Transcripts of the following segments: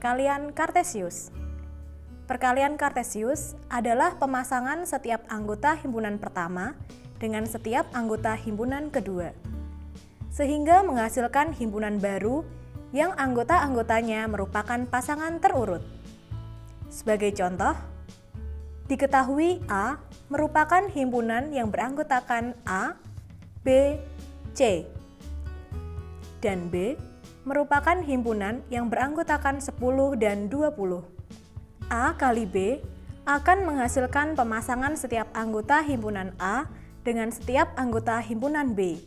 perkalian Kartesius. Perkalian Kartesius adalah pemasangan setiap anggota himpunan pertama dengan setiap anggota himpunan kedua, sehingga menghasilkan himpunan baru yang anggota-anggotanya merupakan pasangan terurut. Sebagai contoh, diketahui A merupakan himpunan yang beranggotakan A, B, C, dan B merupakan himpunan yang beranggotakan 10 dan 20. A kali B akan menghasilkan pemasangan setiap anggota himpunan A dengan setiap anggota himpunan B,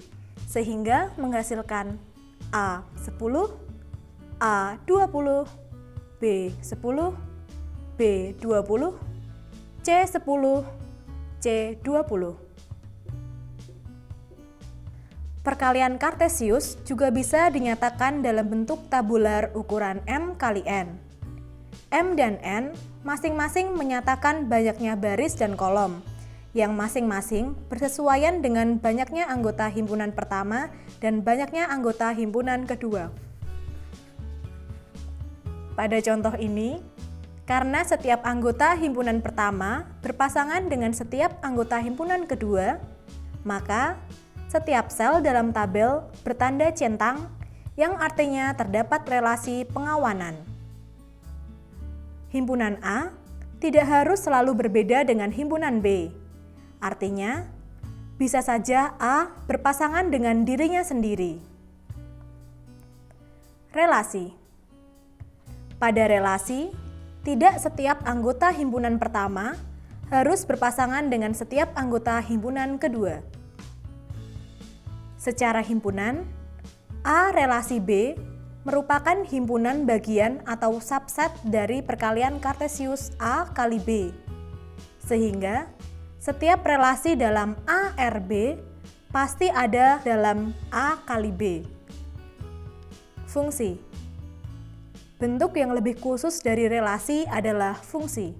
sehingga menghasilkan A10, A20, B10, B20, C10, C20. Perkalian Kartesius juga bisa dinyatakan dalam bentuk tabular ukuran M kali N. M dan N masing-masing menyatakan banyaknya baris dan kolom, yang masing-masing bersesuaian dengan banyaknya anggota himpunan pertama dan banyaknya anggota himpunan kedua. Pada contoh ini, karena setiap anggota himpunan pertama berpasangan dengan setiap anggota himpunan kedua, maka setiap sel dalam tabel bertanda centang yang artinya terdapat relasi pengawanan. Himpunan A tidak harus selalu berbeda dengan himpunan B. Artinya, bisa saja A berpasangan dengan dirinya sendiri. Relasi. Pada relasi, tidak setiap anggota himpunan pertama harus berpasangan dengan setiap anggota himpunan kedua. Secara himpunan, A relasi B merupakan himpunan bagian atau subset dari perkalian Kartesius A kali B, sehingga setiap relasi dalam ARB pasti ada dalam A kali B. Fungsi. Bentuk yang lebih khusus dari relasi adalah fungsi.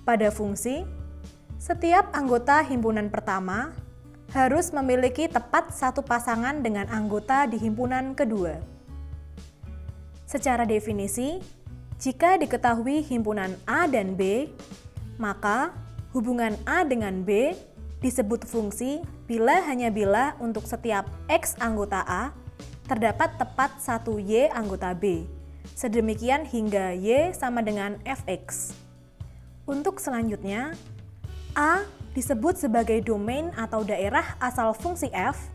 Pada fungsi, setiap anggota himpunan pertama harus memiliki tepat satu pasangan dengan anggota di himpunan kedua. Secara definisi, jika diketahui himpunan A dan B, maka hubungan A dengan B disebut fungsi hanya bila untuk setiap X anggota A terdapat tepat satu Y anggota B. Sedemikian hingga Y sama dengan Fx. Untuk selanjutnya, A disebut sebagai domain atau daerah asal fungsi f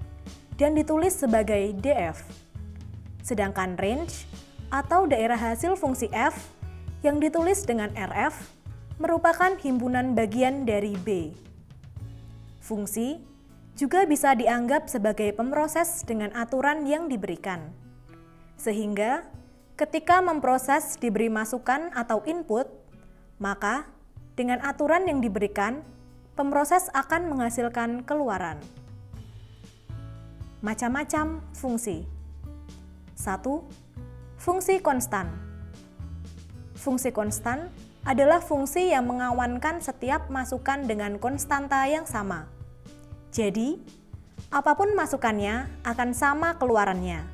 dan ditulis sebagai df. Sedangkan range atau daerah hasil fungsi f yang ditulis dengan rf merupakan himpunan bagian dari B. Fungsi juga bisa dianggap sebagai pemroses dengan aturan yang diberikan. Sehingga ketika memproses diberi masukan atau input, maka dengan aturan yang diberikan, pemroses akan menghasilkan keluaran. Macam-macam fungsi. 1. Fungsi konstan. Fungsi konstan adalah fungsi yang mengawankan setiap masukan dengan konstanta yang sama. Jadi, apapun masukannya akan sama keluarannya.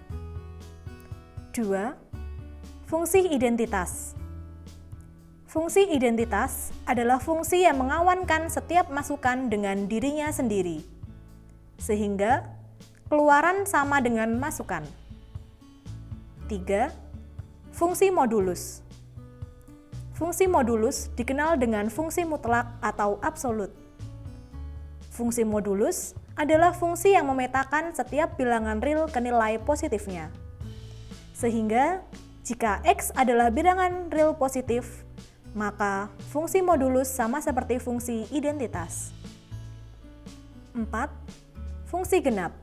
2. Fungsi identitas. Fungsi identitas adalah fungsi yang mengawankan setiap masukan dengan dirinya sendiri, sehingga keluaran sama dengan masukan. 3. Fungsi modulus. Fungsi modulus dikenal dengan fungsi mutlak atau absolut. Fungsi modulus adalah fungsi yang memetakan setiap bilangan real ke nilai positifnya. Sehingga, jika X adalah bilangan real positif, maka fungsi modulus sama seperti fungsi identitas. 4. Fungsi genap.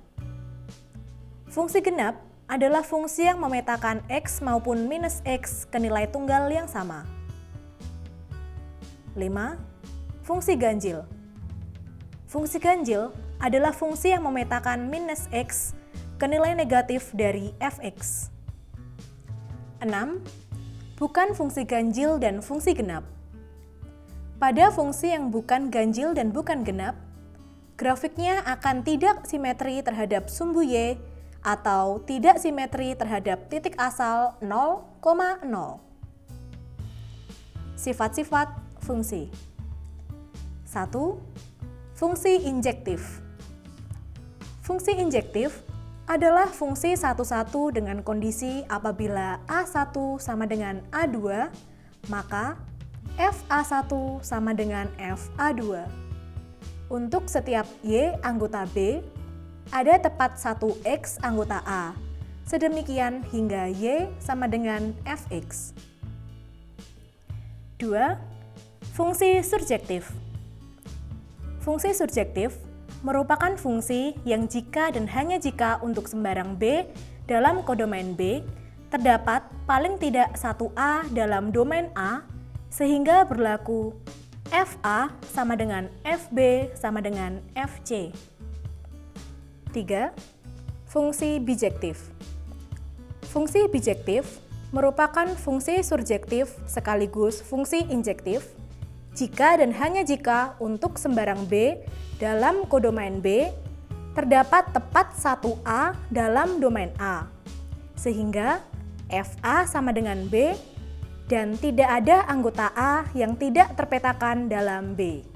Fungsi genap adalah fungsi yang memetakan X maupun minus X ke nilai tunggal yang sama. 5. Fungsi ganjil. Fungsi ganjil adalah fungsi yang memetakan minus X ke nilai negatif dari Fx. 6. Bukan fungsi ganjil dan fungsi genap. Pada fungsi yang bukan ganjil dan bukan genap, grafiknya akan tidak simetri terhadap sumbu Y atau tidak simetri terhadap titik asal 0,0. Sifat-sifat fungsi. 1. Fungsi injektif. Fungsi injektif adalah fungsi satu-satu dengan kondisi apabila A1 sama dengan A2, maka FA1 sama dengan FA2. Untuk setiap Y anggota B, ada tepat 1X anggota A. Sedemikian hingga Y sama dengan Fx. 2. Fungsi surjektif. Fungsi surjektif merupakan fungsi yang jika dan hanya jika untuk sembarang B dalam kodomain B terdapat paling tidak 1A dalam domain A, sehingga berlaku FA sama dengan FB sama dengan FC. 3. Fungsi bijektif. Fungsi bijektif merupakan fungsi surjektif sekaligus fungsi injektif jika dan hanya jika untuk sembarang B dalam kodomain B terdapat tepat 1A dalam domain A, sehingga FA sama dengan B dan tidak ada anggota A yang tidak terpetakan dalam B.